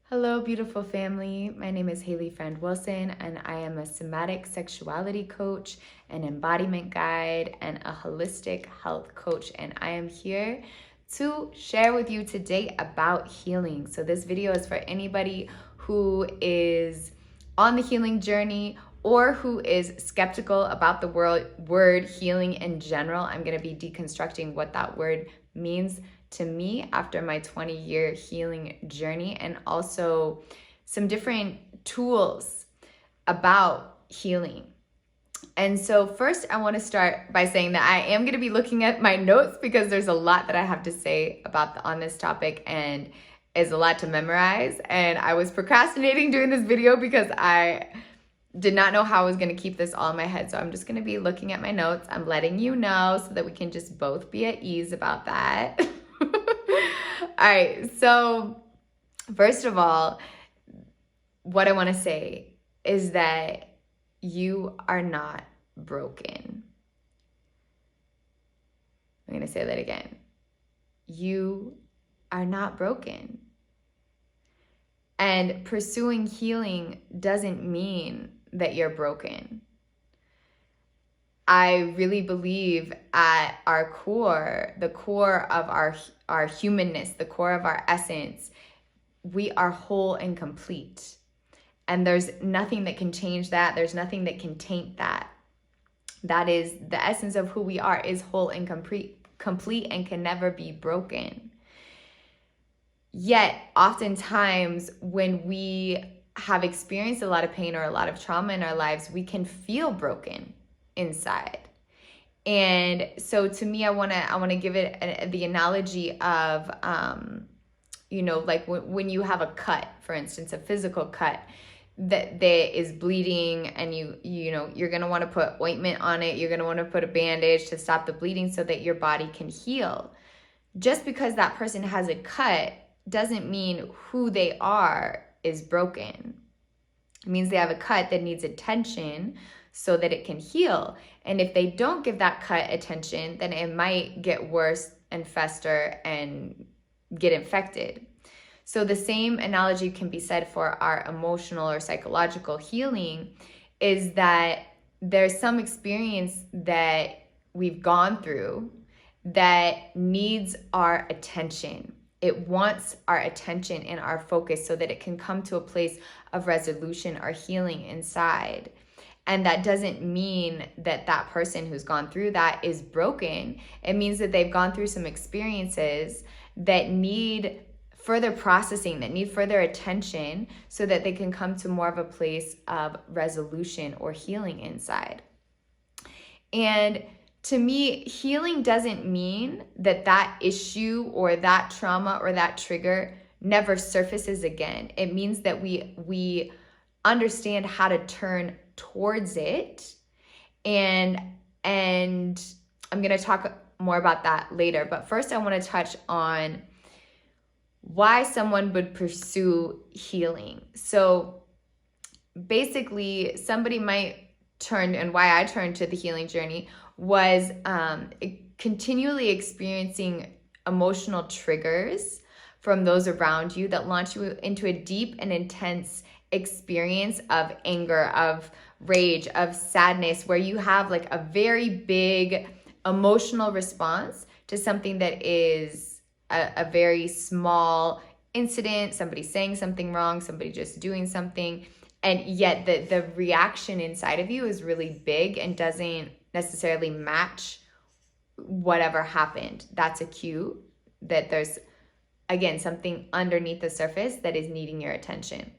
Hello, beautiful family. My name is Haley Friend Wilson, and I am a somatic sexuality coach, an embodiment guide, and a holistic health coach. And I am here to share with you today about healing. So, this video is for anybody who is on the healing journey or who is skeptical about the word healing in general. I'm going to be deconstructing what that word means to me after my 20-year healing journey, and also some different tools about healing. And so first I want to start by saying that I am going to be looking at my notes because there's a lot that I have to say on this topic, and is a lot to memorize. And I was procrastinating doing this video because I did not know how I was going to keep this all in my head. So I'm just going to be looking at my notes. I'm letting you know so that we can just both be at ease about that. All right, so first of all, what I want to say is that you are not broken. I'm going to say that again. You are not broken. And pursuing healing doesn't mean that you're broken. I really believe at our core, the core of our humanness, the core of our essence, we are whole and complete. And there's nothing that can change that. There's nothing that can taint that. That is the essence of who we are, is whole and complete and can never be broken. Yet, oftentimes, when we have experienced a lot of pain or a lot of trauma in our lives, we can feel broken inside. And so to me, I want to give it the analogy of like when you have a cut, for instance, a physical cut that is bleeding, and you're going to want to put ointment on it, you're going to want to put a bandage to stop the bleeding so that your body can heal. Just because that person has a cut doesn't mean who they are is broken. It means they have a cut that needs attention so that it can heal. And if they don't give that cut attention, then it might get worse and fester and get infected. So the same analogy can be said for our emotional or psychological healing, is that there's some experience that we've gone through that needs our attention. It wants our attention and our focus so that it can come to a place of resolution or healing inside. And that doesn't mean that that person who's gone through that is broken. It means that they've gone through some experiences that need further processing, that need further attention so that they can come to more of a place of resolution or healing inside. And to me, healing doesn't mean that issue or that trauma or that trigger never surfaces again. It means that we understand how to turn towards it. And I'm going to talk more about that later. But first, I want to touch on why someone would pursue healing. So basically, somebody might turn, and why I turned to the healing journey was continually experiencing emotional triggers from those around you that launch you into a deep and intense experience of anger, of rage, of sadness, where you have like a very big emotional response to something that is a very small incident, somebody saying something wrong, somebody just doing something, and yet the reaction inside of you is really big and doesn't necessarily match whatever happened. That's a cue that there's, again, something underneath the surface that is needing your attention.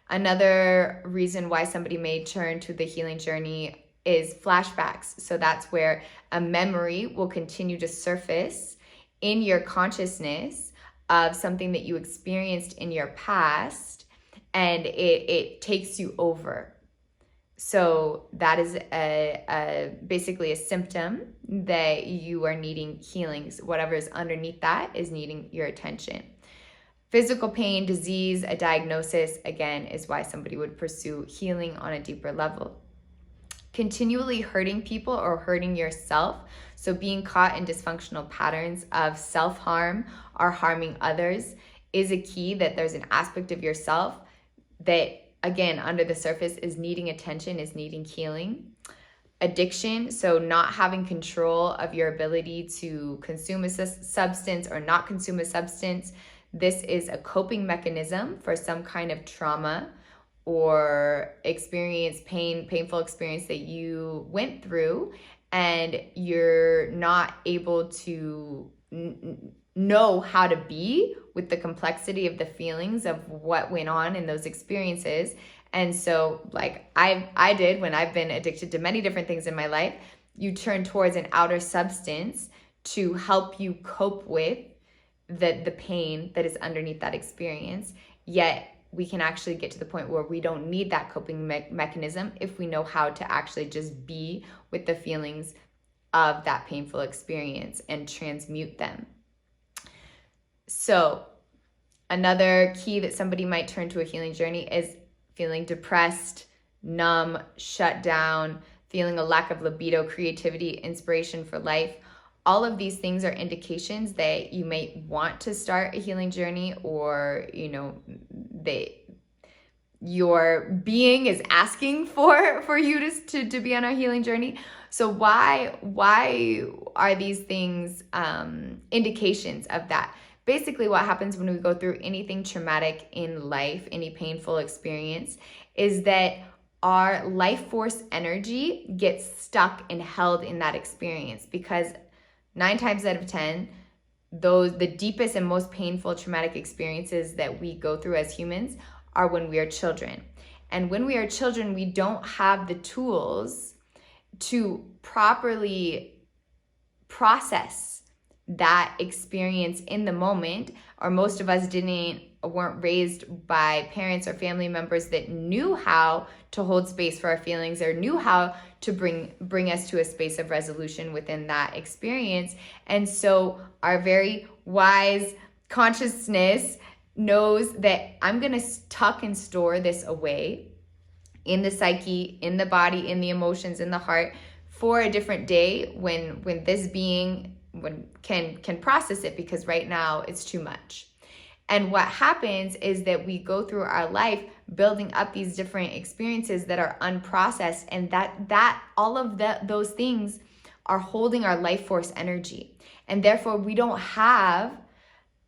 Another reason why somebody may turn to the healing journey is flashbacks. So that's where a memory will continue to surface in your consciousness of something that you experienced in your past, and it takes you over. So that is basically a symptom that you are needing healing. Whatever is underneath that is needing your attention. Physical pain, disease, a diagnosis, again, is why somebody would pursue healing on a deeper level. Continually hurting people or hurting yourself, so being caught in dysfunctional patterns of self-harm or harming others, is a key that there's an aspect of yourself that, again, under the surface is needing attention, is needing healing. Addiction, so not having control of your ability to consume a substance or not consume a substance. This is a coping mechanism for some kind of trauma or painful experience that you went through, and you're not able to know how to be with the complexity of the feelings of what went on in those experiences. And so, like I did when I've been addicted to many different things in my life, you turn towards an outer substance to help you cope with the pain that is underneath that experience. Yet we can actually get to the point where we don't need that coping mechanism if we know how to actually just be with the feelings of that painful experience and transmute them. So another key that somebody might turn to a healing journey is feeling depressed, numb, shut down, feeling a lack of libido, creativity, inspiration for life. All of these things are indications that you may want to start a healing journey, or, your being is asking for you to be on a healing journey. So why are these things indications of that? Basically, what happens when we go through anything traumatic in life, any painful experience, is that our life force energy gets stuck and held in that experience, because 9 times out of 10, the deepest and most painful traumatic experiences that we go through as humans are when we are children. And when we are children, we don't have the tools to properly process that experience in the moment, or most of us weren't raised by parents or family members that knew how to hold space for our feelings, or knew how to bring us to a space of resolution within that experience. And so our very wise consciousness knows that I'm going to tuck and store this away in the psyche, in the body, in the emotions, in the heart, for a different day when this being can process it, because right now it's too much. And what happens is that we go through our life building up these different experiences that are unprocessed, and that all of those things are holding our life force energy, and therefore we don't have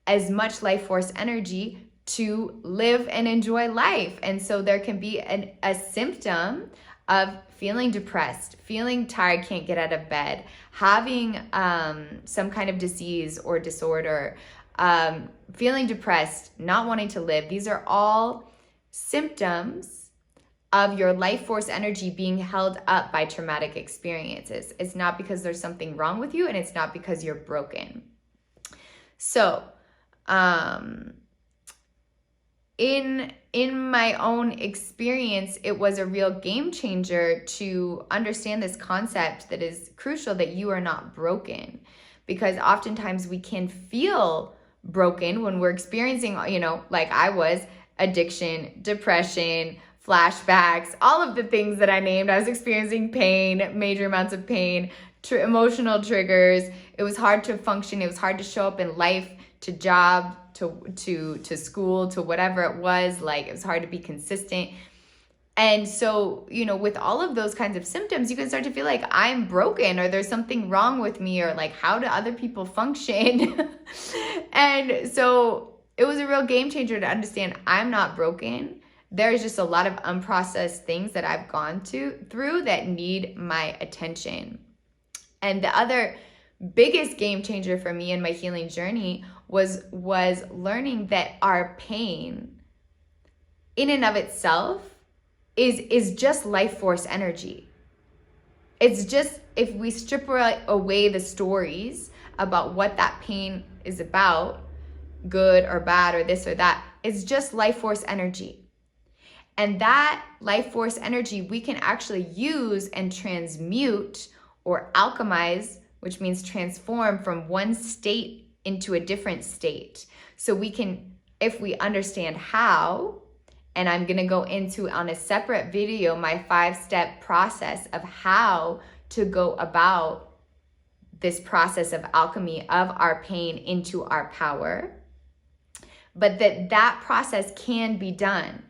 as much life force energy to live and enjoy life. And so there can be a symptom of feeling depressed, feeling tired, can't get out of bed, having some kind of disease or disorder, feeling depressed, not wanting to live. These are all symptoms of your life force energy being held up by traumatic experiences. It's not because there's something wrong with you, and it's not because you're broken. So, in my own experience, it was a real game changer to understand this concept that is crucial, that you are not broken. Because oftentimes we can feel broken when we're experiencing, like I was, addiction, depression, flashbacks, all of the things that I named. I was experiencing pain, major amounts of pain, emotional triggers. It was hard to function. It was hard to show up in life, to job, to school, to whatever it was. Like, it was hard to be consistent. And so, with all of those kinds of symptoms, you can start to feel like I'm broken, or there's something wrong with me, or like, how do other people function? And so it was a real game changer to understand I'm not broken. There's just a lot of unprocessed things that I've gone through that need my attention. And the other biggest game changer for me in my healing journey was learning that our pain in and of itself is just life force energy. It's just, if we strip away the stories about what that pain is about, good or bad or this or that, it's just life force energy. And that life force energy we can actually use and transmute or alchemize, which means transform from one state into a different state. So we can, if we understand how, and I'm going to go into on a separate video my 5-step process of how to go about this process of alchemy of our pain into our power. but that process can be done.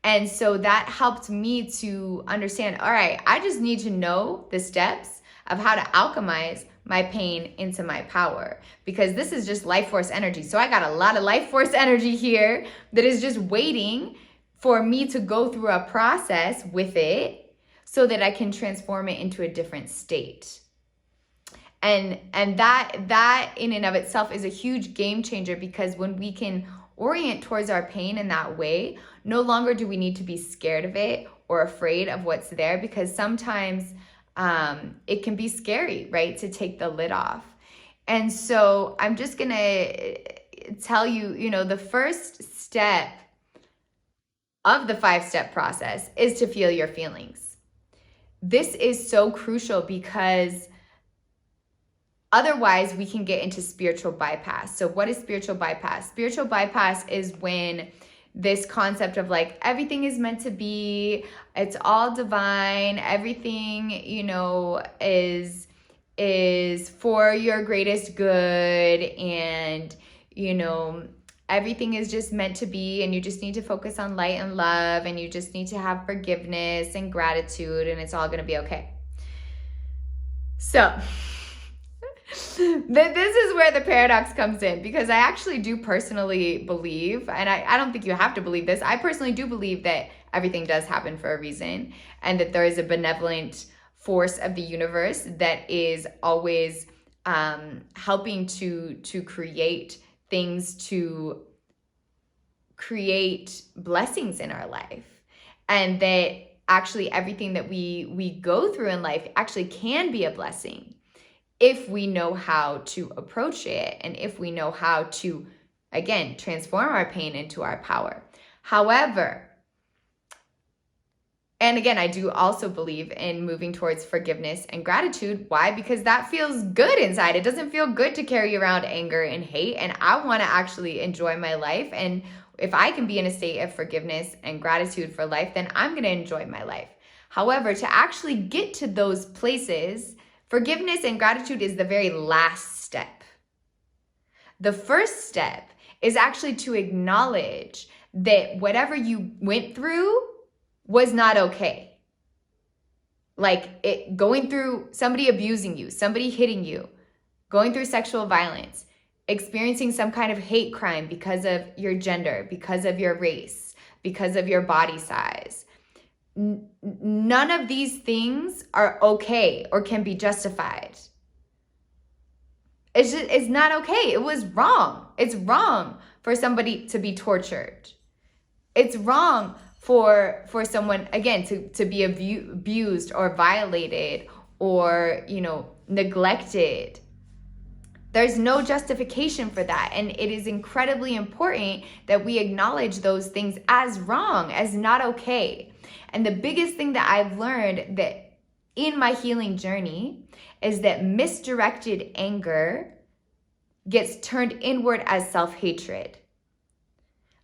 And so that helped me to understand, all right, I just need to know the steps of how to alchemize my pain into my power, because this is just life force energy. So I got a lot of life force energy here that is just waiting for me to go through a process with it so that I can transform it into a different state. And that in and of itself is a huge game changer, because when we can orient towards our pain in that way, no longer do we need to be scared of it or afraid of what's there, because sometimes it can be scary, right, to take the lid off. And so I'm just gonna tell you, the first step of the 5-step process is to feel your feelings. This is so crucial, because otherwise we can get into spiritual bypass. So what is spiritual bypass? Spiritual bypass is when this concept of like, everything is meant to be, it's all divine, everything, is for your greatest good, and, everything is just meant to be, and you just need to focus on light and love, and you just need to have forgiveness and gratitude, and it's all going to be okay. So this is where the paradox comes in, because I actually do personally believe, and I don't think you have to believe this, I personally do believe that everything does happen for a reason, and that there is a benevolent force of the universe that is always helping to create things, to create blessings in our life, and that actually everything that we go through in life actually can be a blessing if we know how to approach it, and if we know how to, again, transform our pain into our power. However, and again, I do also believe in moving towards forgiveness and gratitude. Why? Because that feels good inside. It doesn't feel good to carry around anger and hate, and I want to actually enjoy my life. And if I can be in a state of forgiveness and gratitude for life, then I'm going to enjoy my life. However, to actually get to those places, forgiveness and gratitude is the very last step. The first step is actually to acknowledge that whatever you went through was not okay. Like going through somebody abusing you, somebody hitting you, going through sexual violence, experiencing some kind of hate crime because of your gender, because of your race, because of your body size. None of these things are okay or can be justified. It's not okay. It was wrong. It's wrong for somebody to be tortured. It's wrong for someone, again, to be abused or violated or, neglected. There's no justification for that. And it is incredibly important that we acknowledge those things as wrong, as not okay. And the biggest thing that I've learned that in my healing journey is that misdirected anger gets turned inward as self-hatred.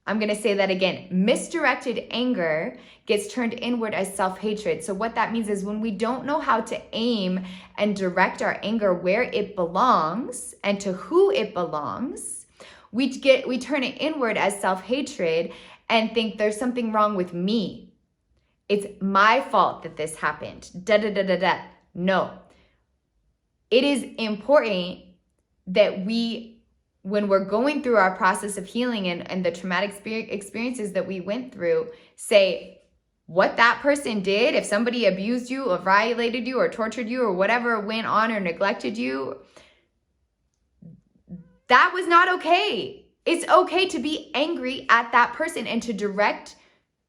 I'm going to say that again. Misdirected anger gets turned inward as self-hatred. So what that means is when we don't know how to aim and direct our anger where it belongs and to who it belongs, we turn it inward as self-hatred and think there's something wrong with me. It's my fault that this happened. No. It is important that when we're going through our process of healing and the traumatic experiences that we went through, say what that person did, if somebody abused you or violated you or tortured you or whatever went on or neglected you, that was not okay. It's okay to be angry at that person and to direct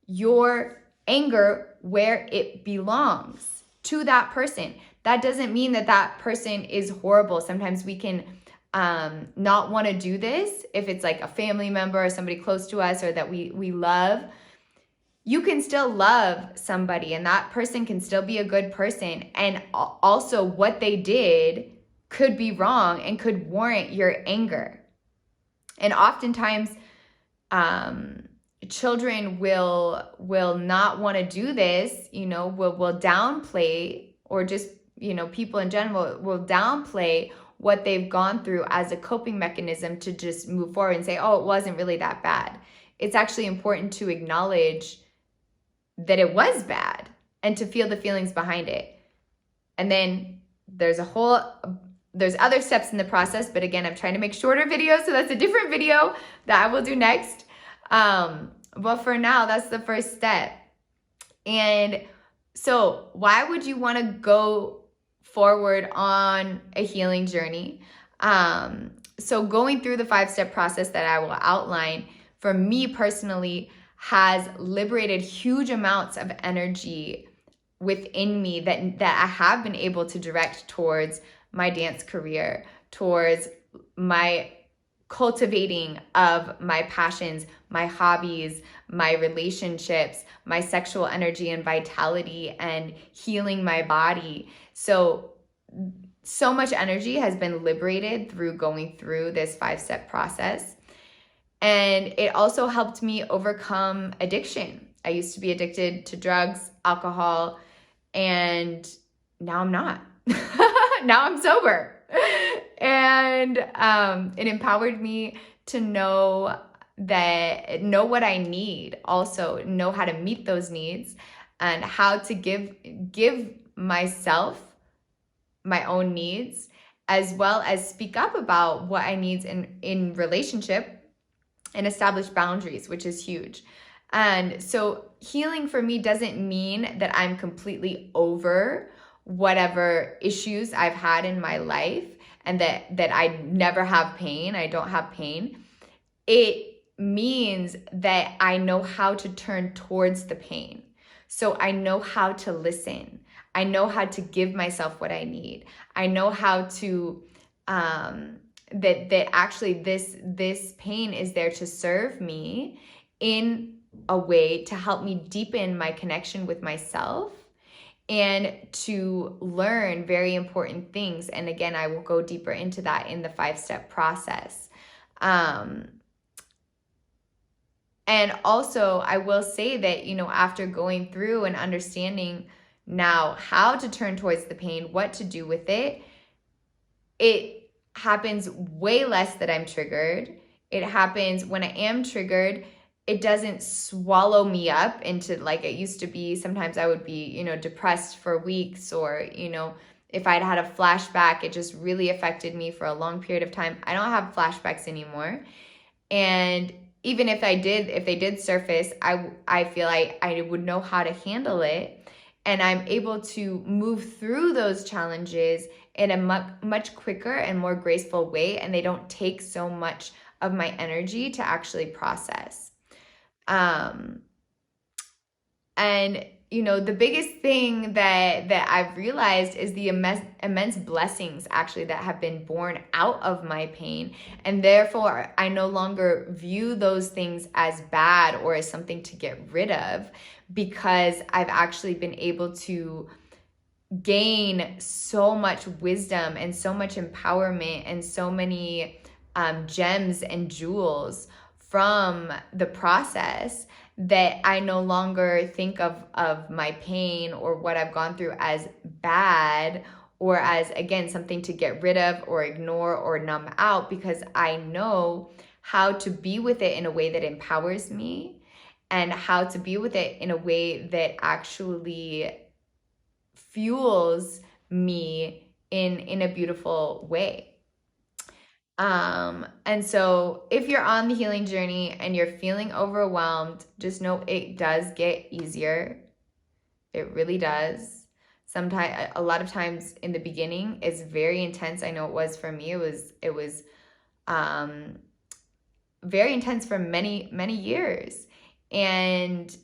your anger where it belongs, to that person. That doesn't mean that that person is horrible. Sometimes we can not want to do this if it's like a family member or somebody close to us or that we love. You can still love somebody and that person can still be a good person, and also what they did could be wrong and could warrant your anger. And oftentimes children will not want to do this, will downplay, or just people in general will downplay what they've gone through as a coping mechanism to just move forward and say, oh, it wasn't really that bad. It's actually important to acknowledge that it was bad and to feel the feelings behind it. And then there's other steps in the process, but again, I'm trying to make shorter videos, so that's a different video that I will do next. But for now, that's the first step. And so why would you want to go forward on a healing journey? So going through the 5-step process that I will outline, for me personally, has liberated huge amounts of energy within me that I have been able to direct towards my dance career, towards my cultivating of my passions, my hobbies, my relationships, my sexual energy and vitality, and healing my body. So much energy has been liberated through going through this 5-step process. And it also helped me overcome addiction. I used to be addicted to drugs, alcohol, and now I'm not. Now I'm sober. And it empowered me to know what I need, also know how to meet those needs, and how to give myself my own needs, as well as speak up about what I need in relationship and establish boundaries, which is huge. And so healing for me doesn't mean that I'm completely over whatever issues I've had in my life and that I never have pain, I don't have pain. It means that I know how to turn towards the pain. So I know how to listen. I know how to give myself what I need. I know how to that actually this pain is there to serve me in a way to help me deepen my connection with myself and to learn very important things. And again, I will go deeper into that in the 5-step process. And also I will say that, after going through and understanding now how to turn towards the pain, what to do with it, it happens way less that I'm triggered. It happens when I am triggered, it doesn't swallow me up into like it used to be. Sometimes I would be, depressed for weeks, or, if I'd had a flashback, it just really affected me for a long period of time. I don't have flashbacks anymore. And even if they did surface, I feel like I would know how to handle it. And I'm able to move through those challenges in a much quicker and more graceful way, and they don't take so much of my energy to actually process. And the biggest thing that I've realized is the immense blessings actually that have been born out of my pain, and therefore I no longer view those things as bad or as something to get rid of, because I've actually been able to gain so much wisdom and so much empowerment and so many gems and jewels from the process, that I no longer think of my pain or what I've gone through as bad, or as, again, something to get rid of or ignore or numb out, because I know how to be with it in a way that empowers me, and how to be with it in a way that actually fuels me in a beautiful way. And so if you're on the healing journey and you're feeling overwhelmed, just know it does get easier. It really does. Sometimes, a lot of times in the beginning, it's very intense. I know it was for me. It was very intense for many, many years. And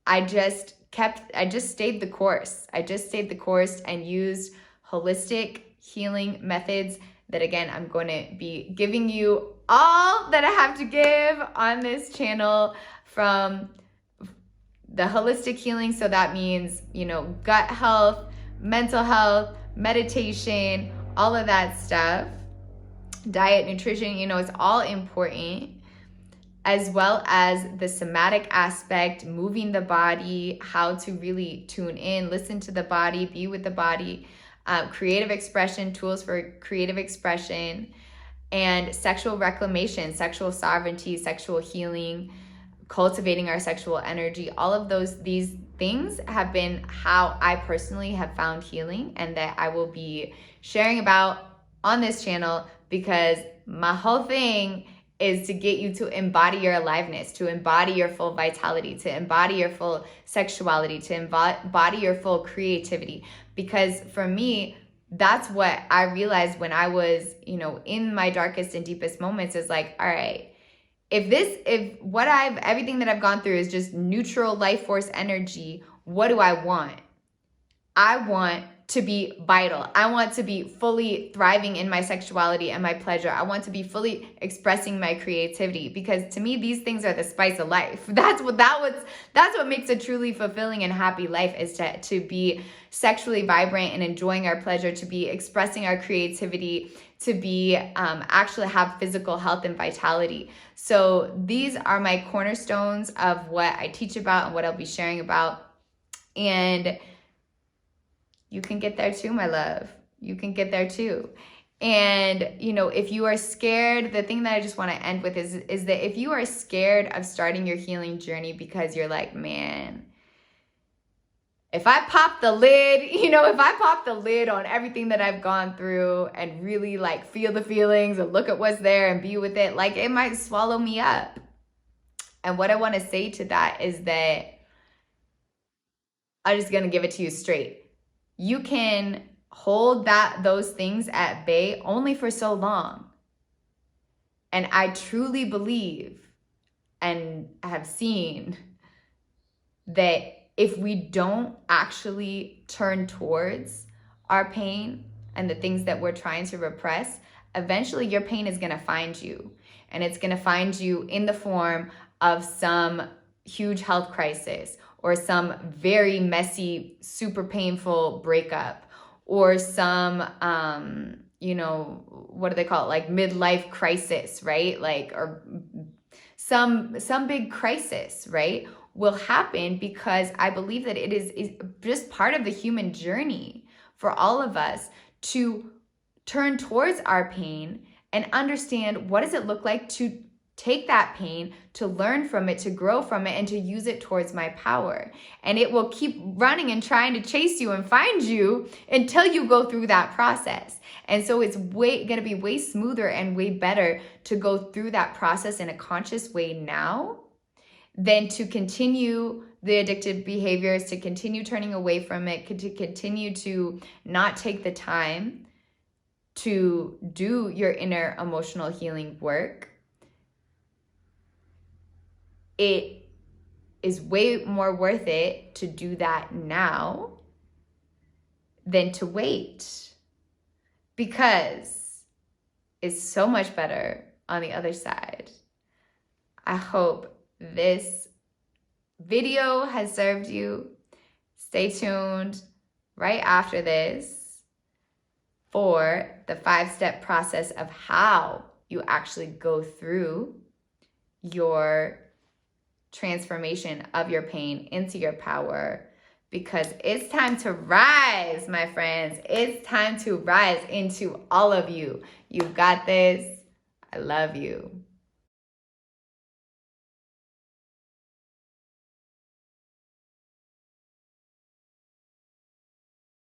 I just stayed the course. I just stayed the course and used holistic healing methods that, again, I'm going to be giving you all that I have to give on this channel, from the holistic healing. So that means, gut health, mental health, meditation, all of that stuff, diet, nutrition, it's all important, as well as the somatic aspect, moving the body, how to really tune in, listen to the body, be with the body, creative expression, tools for creative expression, and sexual reclamation, sexual sovereignty, sexual healing, cultivating our sexual energy. All of these things have been how I personally have found healing, and that I will be sharing about on this channel, because my whole thing is to get you to embody your aliveness, to embody your full vitality, to embody your full sexuality, to embody your full creativity. Because for me, that's what I realized when I was, in my darkest and deepest moments, is like, all right, everything that I've gone through is just neutral life force energy, what do I want? I want to be vital. I want to be fully thriving in my sexuality and my pleasure. I want to be fully expressing my creativity, because to me, these things are the spice of life. That's what makes a truly fulfilling and happy life, is to be sexually vibrant and enjoying our pleasure, to be expressing our creativity, to be actually have physical health and vitality. So these are my cornerstones of what I teach about and what I'll be sharing about. And you can get there too, my love. You can get there too. And, if you are scared, the thing that I just want to end with is that if you are scared of starting your healing journey because you're like, man, if I pop the lid, if I pop the lid on everything that I've gone through and really like feel the feelings and look at what's there and be with it, like it might swallow me up. And what I want to say to that is that I'm just going to give it to you straight. You can hold those things at bay only for so long. And I truly believe and have seen that if we don't actually turn towards our pain and the things that we're trying to repress, eventually your pain is going to find you. And it's going to find you in the form of some huge health crisis, or some very messy, super painful breakup, or some, what do they call it? Like midlife crisis, right? Like, or some big crisis, right? Will happen, because I believe that it is just part of the human journey for all of us to turn towards our pain and understand what does it look like to take that pain, to learn from it, to grow from it, and to use it towards my power. And it will keep running and trying to chase you and find you until you go through that process. And so it's going to be way smoother and way better to go through that process in a conscious way now than to continue the addictive behaviors, to continue turning away from it, to continue to not take the time to do your inner emotional healing work. It is way more worth it to do that now than to wait, because it's so much better on the other side. I hope this video has served you. Stay tuned right after this for the 5-step process of how you actually go through your transformation of your pain into your power, because it's time to rise, my friends. It's time to rise into all of you. You've got this. I love you.